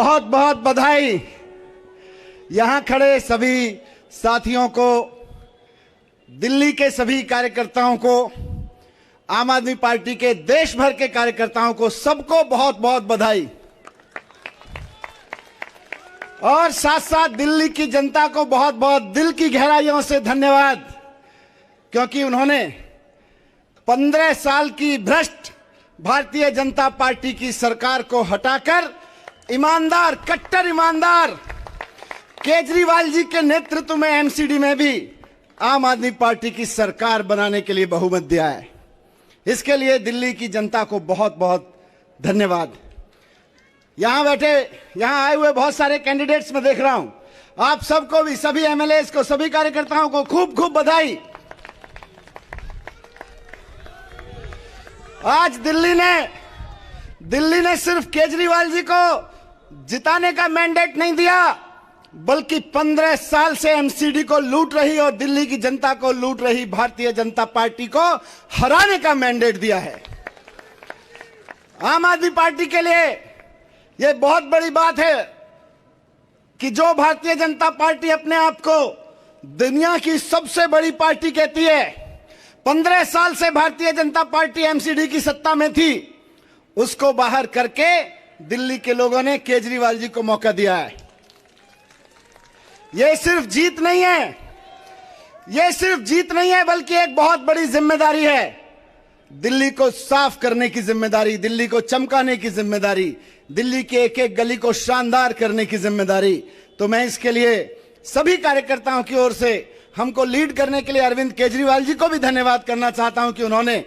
बहुत बहुत बधाई यहां खड़े सभी साथियों को, दिल्ली के सभी कार्यकर्ताओं को, आम आदमी पार्टी के देश भर के कार्यकर्ताओं को, सबको बहुत बहुत बधाई। और साथ साथ दिल्ली की जनता को बहुत बहुत दिल की गहराइयों से धन्यवाद, क्योंकि उन्होंने 15 साल की भ्रष्ट भारतीय जनता पार्टी की सरकार को हटाकर ईमानदार, कट्टर ईमानदार केजरीवाल जी के नेतृत्व में एमसीडी में भी आम आदमी पार्टी की सरकार बनाने के लिए बहुमत दिया है। इसके लिए दिल्ली की जनता को बहुत बहुत धन्यवाद। यहां बैठे, यहां आए हुए बहुत सारे कैंडिडेट्स में देख रहा हूं, आप सबको भी, सभी एमएलएस को, सभी कार्यकर्ताओं को खूब खूब बधाई। आज दिल्ली ने सिर्फ केजरीवाल जी को जिताने का मैंडेट नहीं दिया, बल्कि 15 साल से एमसीडी को लूट रही और दिल्ली की जनता को लूट रही भारतीय जनता पार्टी को हराने का मैंडेट दिया है। आम आदमी पार्टी के लिए यह बहुत बड़ी बात है कि जो भारतीय जनता पार्टी अपने आप को दुनिया की सबसे बड़ी पार्टी कहती है, 15 साल से भारतीय जनता पार्टी एमसीडी की सत्ता में थी, उसको बाहर करके दिल्ली के लोगों ने केजरीवाल जी को मौका दिया है। यह सिर्फ जीत नहीं है, यह सिर्फ जीत नहीं है, बल्कि एक बहुत बड़ी जिम्मेदारी है। दिल्ली को साफ करने की जिम्मेदारी, दिल्ली को चमकाने की जिम्मेदारी, दिल्ली के एक एक गली को शानदार करने की जिम्मेदारी। तो मैं इसके लिए सभी कार्यकर्ताओं की ओर से हमको लीड करने के लिए अरविंद केजरीवाल जी को भी धन्यवाद करना चाहता हूं कि उन्होंने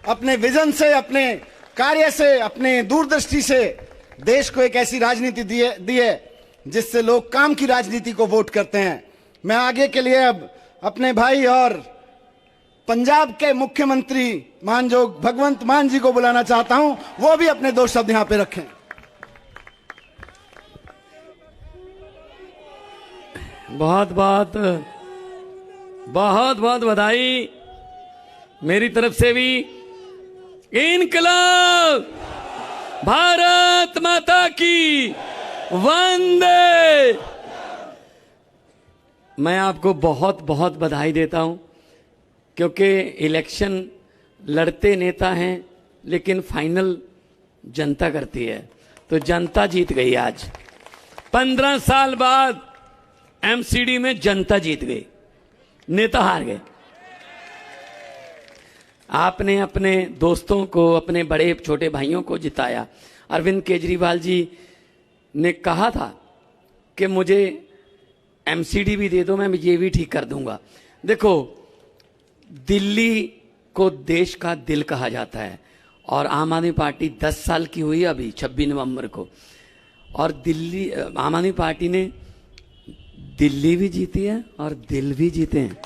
अपने विजन से, अपने कार्य से, अपने दूरदृष्टि से देश को एक ऐसी राजनीति दी है जिससे लोग काम की राजनीति को वोट करते हैं। मैं आगे के लिए अब अपने भाई और पंजाब के मुख्यमंत्री मानजोग भगवंत मान जी को बुलाना चाहता हूं, वो भी अपने 2 शब्द यहां पे रखें। बहुत बहुत बधाई मेरी तरफ से भी। इनकलाब, भारत माता की वंदे। मैं आपको बहुत बहुत बधाई देता हूं, क्योंकि इलेक्शन लड़ते नेता हैं, लेकिन फाइनल जनता करती है। तो जनता जीत गई। आज 15 साल बाद एमसीडी में जनता जीत गई, नेता हार गए। आपने अपने दोस्तों को, अपने बड़े छोटे भाइयों को जिताया। अरविंद केजरीवाल जी ने कहा था कि मुझे एमसीडी भी दे दो, मैं ये भी ठीक कर दूंगा। देखो, दिल्ली को देश का दिल कहा जाता है, और आम आदमी पार्टी 10 साल की हुई अभी 26 नवंबर को, और दिल्ली, आम आदमी पार्टी ने दिल्ली भी जीती है और दिल भी जीते हैं।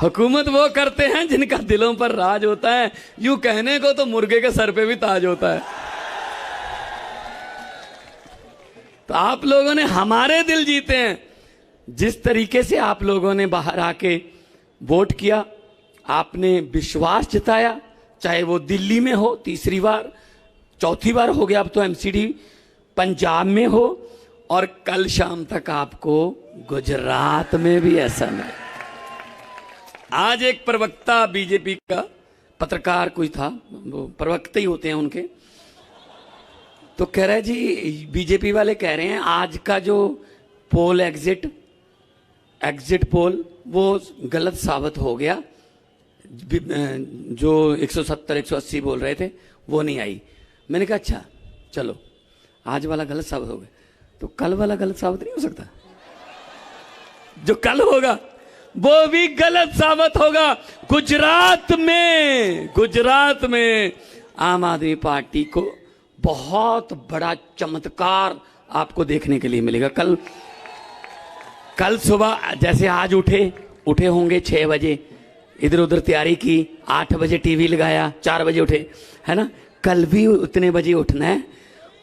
हुकूमत वो करते हैं जिनका दिलों पर राज होता है। यूं कहने को तो मुर्गे के सर पे भी ताज होता है। तो आप लोगों ने हमारे दिल जीते हैं। जिस तरीके से आप लोगों ने बाहर आके वोट किया, आपने विश्वास जताया, चाहे वो दिल्ली में हो 3री बार, 4थी बार हो गया अब तो एमसीडी, पंजाब में हो, और कल शाम तक आपको गुजरात में भी ऐसा मिले। आज एक प्रवक्ता बीजेपी का पत्रकार कोई था, वो प्रवक्ता ही होते हैं उनके, तो कह रहे जी, बीजेपी वाले कह रहे हैं आज का जो पोल एग्जिट पोल वो गलत साबित हो गया। जो 170 180 बोल रहे थे वो नहीं आई। मैंने कहा अच्छा चलो, आज वाला गलत साबित हो गया, तो कल वाला गलत साबित नहीं हो सकता? जो कल होगा वो भी गलत साबित होगा। गुजरात में आम आदमी पार्टी को बहुत बड़ा चमत्कार आपको देखने के लिए मिलेगा। कल सुबह जैसे आज उठे होंगे 6 बजे, इधर उधर तैयारी की, 8 बजे टीवी लगाया, 4 बजे उठे, है ना? कल भी उतने बजे उठना है।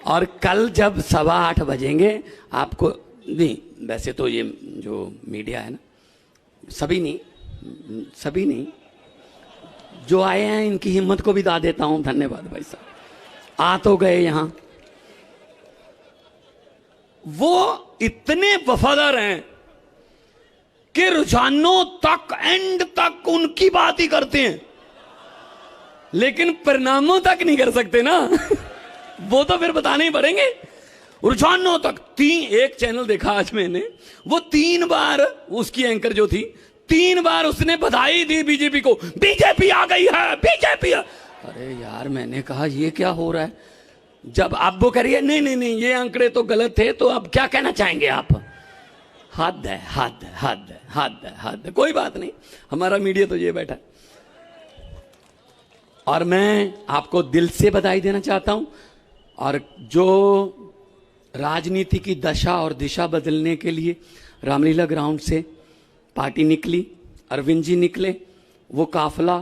और कल जब 8:15 बजेंगे आपको, नहीं वैसे तो ये जो मीडिया है ना, सभी नहीं, जो आए हैं इनकी हिम्मत को भी दा देता हूं। धन्यवाद भाई साहब, आ तो गए यहाँ। वो इतने वफादार हैं कि रुझानों तक, एंड तक उनकी बात ही करते हैं, लेकिन परिणामों तक नहीं कर सकते ना। वो तो फिर बताने ही पड़ेंगे। रुझानों तक एक चैनल देखा आज मैंने, वो 3 बार, उसकी एंकर जो थी, 3 बार उसने बधाई दी बीजेपी को, बीजेपी आ गई है, बीजेपी। अरे यार, मैंने कहा ये क्या हो रहा है? जब आप वो करिए नहीं नहीं नहीं ये आंकड़े तो गलत थे, तो अब क्या कहना चाहेंगे आप? हद है, हद है, हद है, हद है, हद है। कोई बात नहीं, हमारा मीडिया तो ये बैठा है। और मैं आपको दिल से बधाई देना चाहता हूं। और जो राजनीति की दशा और दिशा बदलने के लिए रामलीला ग्राउंड से पार्टी निकली, अरविंद जी निकले, वो काफिला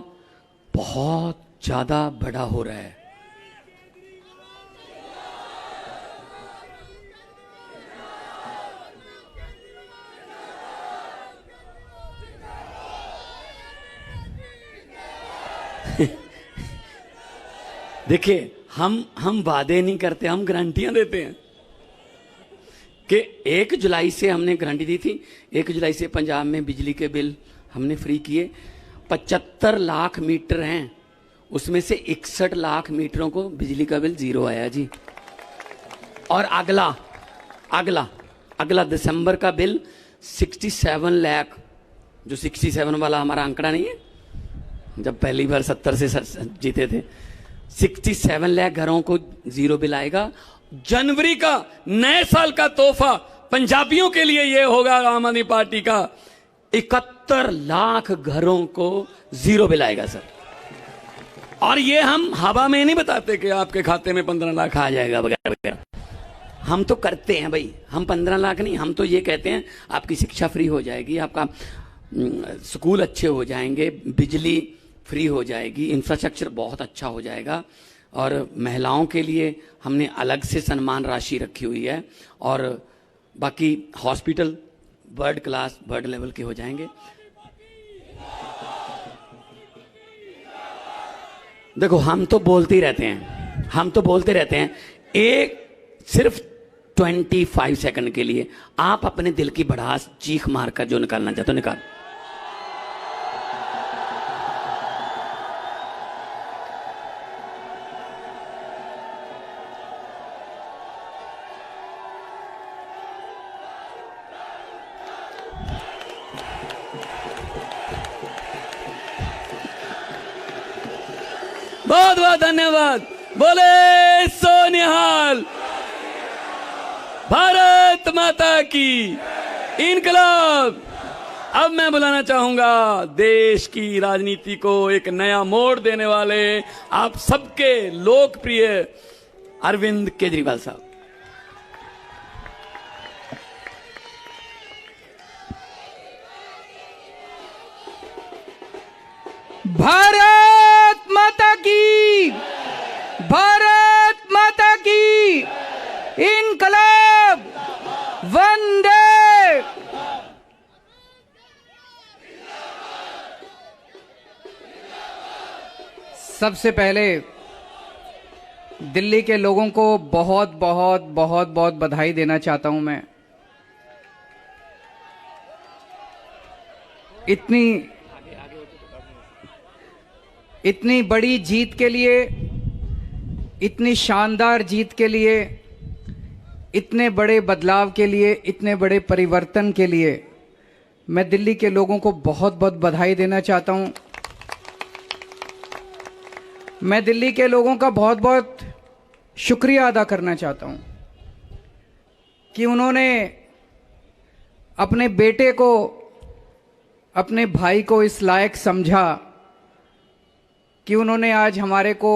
बहुत ज्यादा बड़ा हो रहा है। देखिए, हम वादे नहीं करते, हम गारंटियां देते हैं कि 1 जुलाई से हमने गारंटी दी थी, 1 जुलाई से पंजाब में बिजली के बिल हमने फ्री किए। 75 लाख मीटर हैं, उसमें से 61 लाख मीटरों को बिजली का बिल 0 आया जी। और अगला अगला अगला दिसंबर का बिल 67 लाख, जो 67 वाला हमारा आंकड़ा नहीं है, जब पहली बार 70 से जीते थे, 67 लाख घरों को 0 बिल आएगा। जनवरी का नए साल का तोहफा पंजाबियों के लिए यह होगा, आम आदमी पार्टी का 71 लाख घरों को 0 बिल आएगा सर। और ये हम हवा में नहीं बताते कि आपके खाते में 15 लाख आ जाएगा वगैरह वगैरह, हम तो करते हैं भाई। हम 15 लाख नहीं, हम तो ये कहते हैं आपकी शिक्षा फ्री हो जाएगी, आपका स्कूल अच्छे हो जाएंगे, बिजली फ्री हो जाएगी, इंफ्रास्ट्रक्चर बहुत अच्छा हो जाएगा। और महिलाओं के लिए हमने अलग से सम्मान राशि रखी हुई है, और बाकी hospital world class, world level के हो जाएंगे। देखो, हम तो बोलते ही रहते हैं, हम तो बोलते रहते हैं। एक सिर्फ 25 सेकंड के लिए आप अपने दिल की भड़ास चीख मारकर जो निकालना चाहते हो निकाल। बहुत बहुत धन्यवाद। बोले सोनिहाल, भारत माता की इनकलाब। अब मैं बुलाना चाहूंगा देश की राजनीति को एक नया मोड़ देने वाले आप सबके लोकप्रिय अरविंद केजरीवाल साहब। भारत माता की, भारत माता की इनकलाब, वंदे। सबसे पहले दिल्ली के लोगों को बहुत बहुत बहुत बहुत बधाई देना चाहता हूं मैं। इतनी बड़ी जीत के लिए, इतनी शानदार जीत के लिए, इतने बड़े बदलाव के लिए, इतने बड़े परिवर्तन के लिए मैं दिल्ली के लोगों को बहुत बहुत बधाई देना चाहता हूं। मैं दिल्ली के लोगों का बहुत बहुत शुक्रिया अदा करना चाहता हूं कि उन्होंने अपने बेटे को, अपने भाई को इस लायक समझा कि उन्होंने आज हमारे को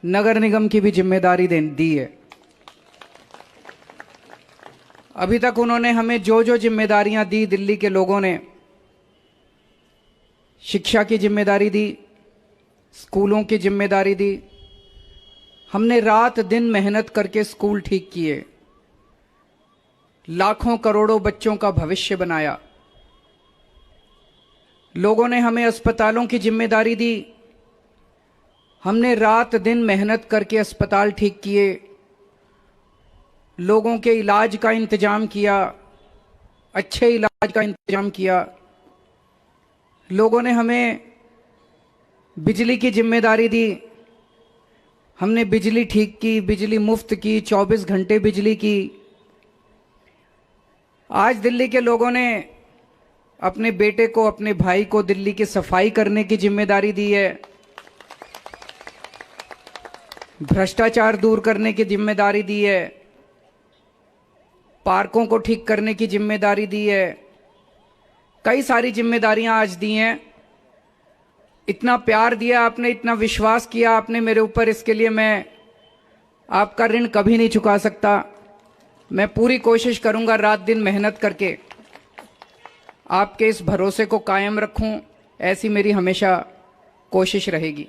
नगर निगम की भी जिम्मेदारी दी है। अभी तक उन्होंने हमें जो जो जिम्मेदारियां दी, दिल्ली के लोगों ने शिक्षा की जिम्मेदारी दी, स्कूलों की जिम्मेदारी दी। हमने रात दिन मेहनत करके स्कूल ठीक किए, लाखों करोड़ों बच्चों का भविष्य बनाया। लोगों ने हमें अस्पतालों की जिम्मेदारी दी, हमने रात दिन मेहनत करके अस्पताल ठीक किए। लोगों के इलाज का इंतजाम किया, अच्छे इलाज का इंतजाम किया। लोगों ने हमें बिजली की जिम्मेदारी दी, हमने बिजली ठीक की, बिजली मुफ्त की, 24 घंटे बिजली की। आज दिल्ली के लोगों ने अपने बेटे को, अपने भाई को दिल्ली की सफाई करने की जिम्मेदारी दी है, भ्रष्टाचार दूर करने की जिम्मेदारी दी है, पार्कों को ठीक करने की जिम्मेदारी दी है, कई सारी जिम्मेदारियां आज दी हैं। इतना प्यार दिया आपने, इतना विश्वास किया आपने मेरे ऊपर, इसके लिए मैं आपका ऋण कभी नहीं चुका सकता। मैं पूरी कोशिश करूंगा रात दिन मेहनत करके आपके इस भरोसे को कायम रखूं, ऐसी मेरी हमेशा कोशिश रहेगी।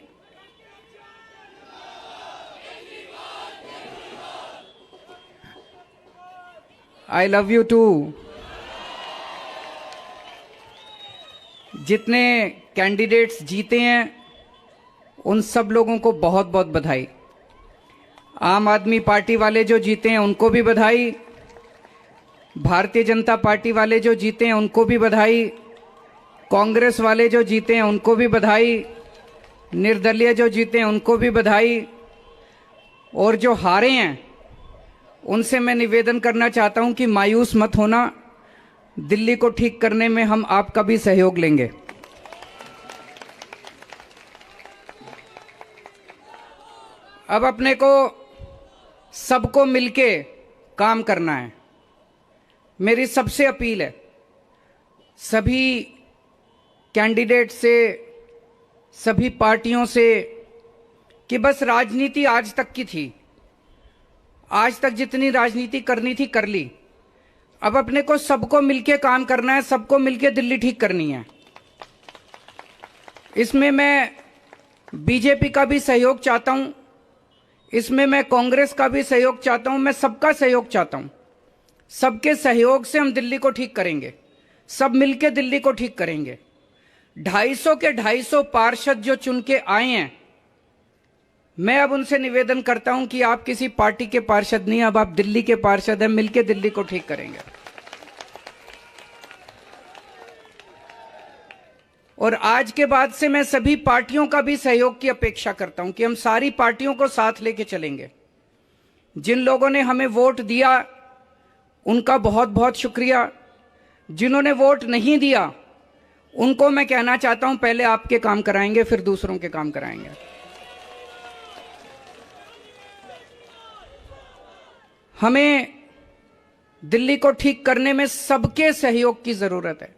I love you too. जितने कैंडिडेट्स जीते हैं उन सब लोगों को बहुत बहुत बधाई। आम आदमी पार्टी वाले जो जीते हैं उनको भी बधाई, भारतीय जनता पार्टी वाले जो जीते हैं उनको भी बधाई, कांग्रेस वाले जो जीते हैं उनको भी बधाई, निर्दलीय जो जीते हैं उनको भी बधाई, और जो हारे हैं उनसे मैं निवेदन करना चाहता हूं कि मायूस मत होना, दिल्ली को ठीक करने में हम आपका भी सहयोग लेंगे। अब अपने को सबको मिलके काम करना है। मेरी सबसे अपील है सभी कैंडिडेट से, सभी पार्टियों से, कि बस राजनीति आज तक की थी, आज तक जितनी राजनीति करनी थी कर ली। अब अपने को सबको मिलके काम करना है, सबको मिलके दिल्ली ठीक करनी है। इसमें मैं बीजेपी का भी सहयोग चाहता हूं, इसमें मैं कांग्रेस का भी सहयोग चाहता हूं, मैं सबका सहयोग चाहता हूं। सबके सहयोग से हम दिल्ली को ठीक करेंगे, सब मिलके दिल्ली को ठीक करेंगे। 250 के 250 पार्षद जो चुन के आए हैं, मैं अब उनसे निवेदन करता हूं कि आप किसी पार्टी के पार्षद नहीं, अब आप दिल्ली के पार्षद हैं, मिलके दिल्ली को ठीक करेंगे। और आज के बाद से मैं सभी पार्टियों का भी सहयोग की अपेक्षा करता हूं कि हम सारी पार्टियों को साथ लेके चलेंगे। जिन लोगों ने हमें वोट दिया उनका बहुत बहुत शुक्रिया, जिन्होंने वोट नहीं दिया उनको मैं कहना चाहता हूं पहले आपके काम कराएंगे फिर दूसरों के काम कराएंगे। हमें दिल्ली को ठीक करने में सबके सहयोग की जरूरत है,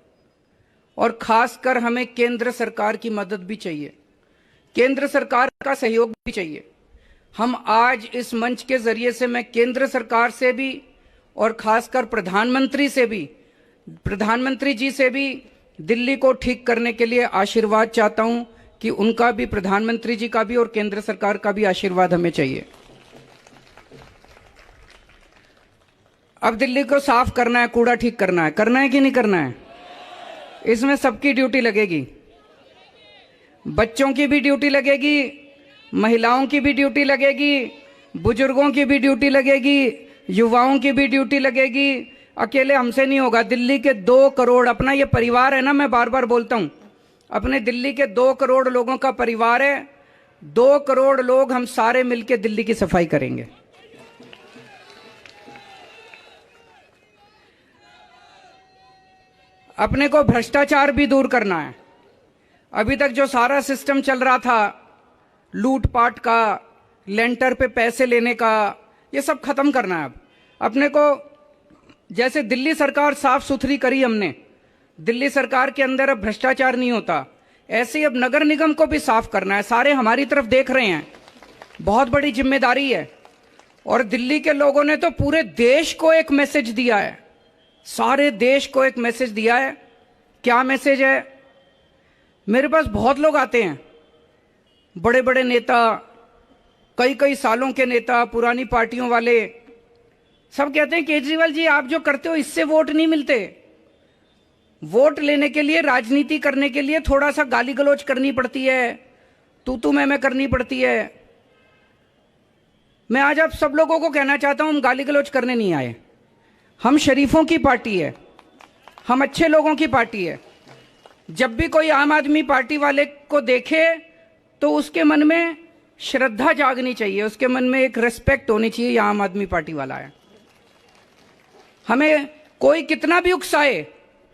और खासकर हमें केंद्र सरकार की मदद भी चाहिए, केंद्र सरकार का सहयोग भी चाहिए। हम आज इस मंच के जरिए से मैं केंद्र सरकार से भी और खासकर प्रधानमंत्री से भी, प्रधानमंत्री जी से भी दिल्ली को ठीक करने के लिए आशीर्वाद चाहता हूं कि उनका भी, प्रधानमंत्री जी का भी और केंद्र सरकार का भी आशीर्वाद हमें चाहिए। अब दिल्ली को साफ करना है, कूड़ा ठीक करना है कि नहीं करना है? इसमें सबकी ड्यूटी लगेगी, बच्चों की भी ड्यूटी लगेगी, महिलाओं की भी ड्यूटी लगेगी, बुजुर्गों की भी ड्यूटी लगेगी, युवाओं की भी ड्यूटी लगेगी। अकेले हमसे नहीं होगा। दिल्ली के 2 करोड़, अपना ये परिवार है ना, मैं बार बार बोलता हूं, अपने दिल्ली के 2 करोड़ लोगों का परिवार है। 2 करोड़ लोग हम सारे मिलकर दिल्ली की सफाई करेंगे। अपने को भ्रष्टाचार भी दूर करना है। अभी तक जो सारा सिस्टम चल रहा था, लूटपाट का, लेंटर पे पैसे लेने का, ये सब खत्म करना है। अब अपने को, जैसे दिल्ली सरकार साफ सुथरी करी हमने, दिल्ली सरकार के अंदर अब भ्रष्टाचार नहीं होता, ऐसे ही अब नगर निगम को भी साफ करना है। सारे हमारी तरफ देख रहे हैं, बहुत बड़ी जिम्मेदारी है। और दिल्ली के लोगों ने तो पूरे देश को एक मैसेज दिया है, सारे देश को एक मैसेज दिया है। क्या मैसेज है? मेरे पास बहुत लोग आते हैं, बड़े बड़े नेता, कई कई सालों के नेता, पुरानी पार्टियों वाले, सब कहते हैं केजरीवाल जी आप जो करते हो इससे वोट नहीं मिलते। वोट लेने के लिए, राजनीति करने के लिए थोड़ा सा गाली गलौज करनी पड़ती है, तू मैं करनी पड़ती है। मैं आज आप सब लोगों को कहना चाहता हूं, हम गाली गलौज करने नहीं आए। हम शरीफों की पार्टी है, हम अच्छे लोगों की पार्टी है। जब भी कोई आम आदमी पार्टी वाले को देखे तो उसके मन में श्रद्धा जागनी चाहिए, उसके मन में एक रिस्पेक्ट होनी चाहिए, ये आम आदमी पार्टी वाला है। हमें कोई कितना भी उकसाए,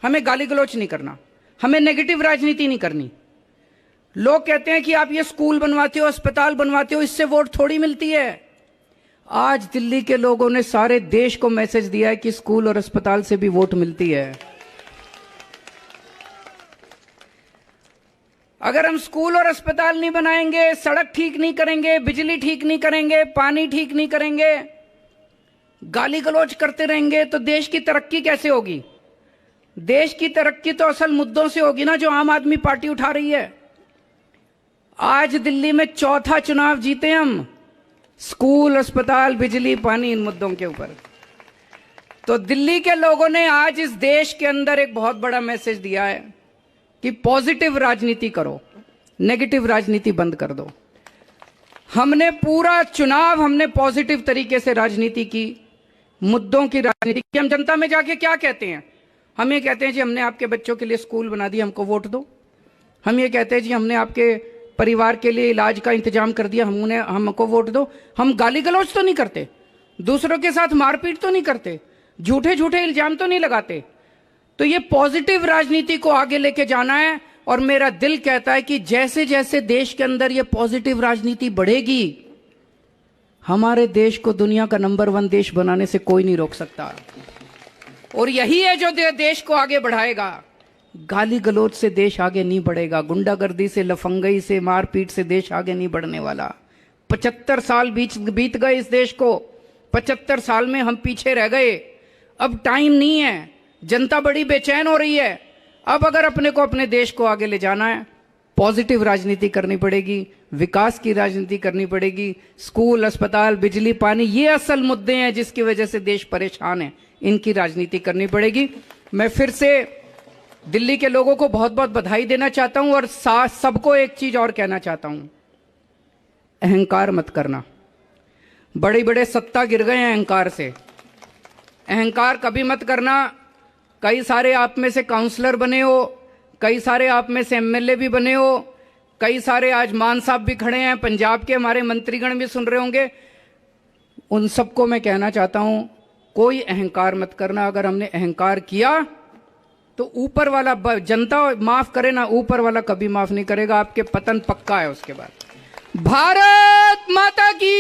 हमें गाली गलौज नहीं करना, हमें नेगेटिव राजनीति नहीं करनी। लोग कहते हैं कि आप ये स्कूल बनवाते हो, अस्पताल बनवाते हो, इससे वोट थोड़ी मिलती है। आज दिल्ली के लोगों ने सारे देश को मैसेज दिया है कि स्कूल और अस्पताल से भी वोट मिलती है। अगर हम स्कूल और अस्पताल नहीं बनाएंगे, सड़क ठीक नहीं करेंगे, बिजली ठीक नहीं करेंगे, पानी ठीक नहीं करेंगे, गाली गलौज करते रहेंगे, तो देश की तरक्की कैसे होगी? देश की तरक्की तो असल मुद्दों से होगी ना, जो आम आदमी पार्टी उठा रही है। आज दिल्ली में चौथा चुनाव जीते हम, स्कूल, अस्पताल, बिजली, पानी, इन मुद्दों के ऊपर। तो दिल्ली के लोगों ने आज इस देश के अंदर एक बहुत बड़ा मैसेज दिया है कि पॉजिटिव राजनीति करो, नेगेटिव राजनीति बंद कर दो। हमने पूरा चुनाव हमने पॉजिटिव तरीके से राजनीति की, मुद्दों की राजनीति की। हम जनता में जाके क्या कहते हैं? हम ये कहते हैं जी हमने आपके बच्चों के लिए स्कूल बना दिया, हमको वोट दो। हम ये कहते हैं जी हमने आपके परिवार के लिए इलाज का इंतजाम कर दिया, हमको वोट दो। हम गाली गलौज तो नहीं करते, दूसरों के साथ मारपीट तो नहीं करते, झूठे झूठे इल्जाम तो नहीं लगाते। तो ये पॉजिटिव राजनीति को आगे लेके जाना है। और मेरा दिल कहता है कि जैसे जैसे देश के अंदर ये पॉजिटिव राजनीति बढ़ेगी, हमारे देश को दुनिया का नंबर 1 देश बनाने से कोई नहीं रोक सकता। और यही है जो देश को आगे बढ़ाएगा। गाली गलौज से देश आगे नहीं बढ़ेगा, गुंडागर्दी से, लफंगई से, मारपीट से देश आगे नहीं बढ़ने वाला। 75 साल बीत गए इस देश को, 75 साल में हम पीछे रह गए। अब टाइम नहीं है, जनता बड़ी बेचैन हो रही है। अब अगर अपने को, अपने देश को आगे ले जाना है, पॉजिटिव राजनीति करनी पड़ेगी, विकास की राजनीति करनी पड़ेगी। स्कूल, अस्पताल, बिजली, पानी, ये असल मुद्दे हैं जिसकी वजह से देश परेशान है, इनकी राजनीति करनी पड़ेगी। मैं फिर से दिल्ली के लोगों को बहुत बहुत बधाई देना चाहता हूं और सबको एक चीज और कहना चाहता हूं, अहंकार मत करना। बड़े बड़े सत्ता गिर गए हैं अहंकार से, अहंकार कभी मत करना। कई सारे आप में से काउंसलर बने हो, कई सारे आप में से एमएलए भी बने हो, कई सारे आज मान साहब भी खड़े हैं, पंजाब के हमारे मंत्रीगण भी सुन रहे होंगे। उन सबको मैं कहना चाहता हूं, कोई अहंकार मत करना। अगर हमने अहंकार किया तो ऊपर वाला, जनता माफ करे ना, ऊपर वाला कभी माफ नहीं करेगा, आपके पतन पक्का है उसके बाद। भारत माता की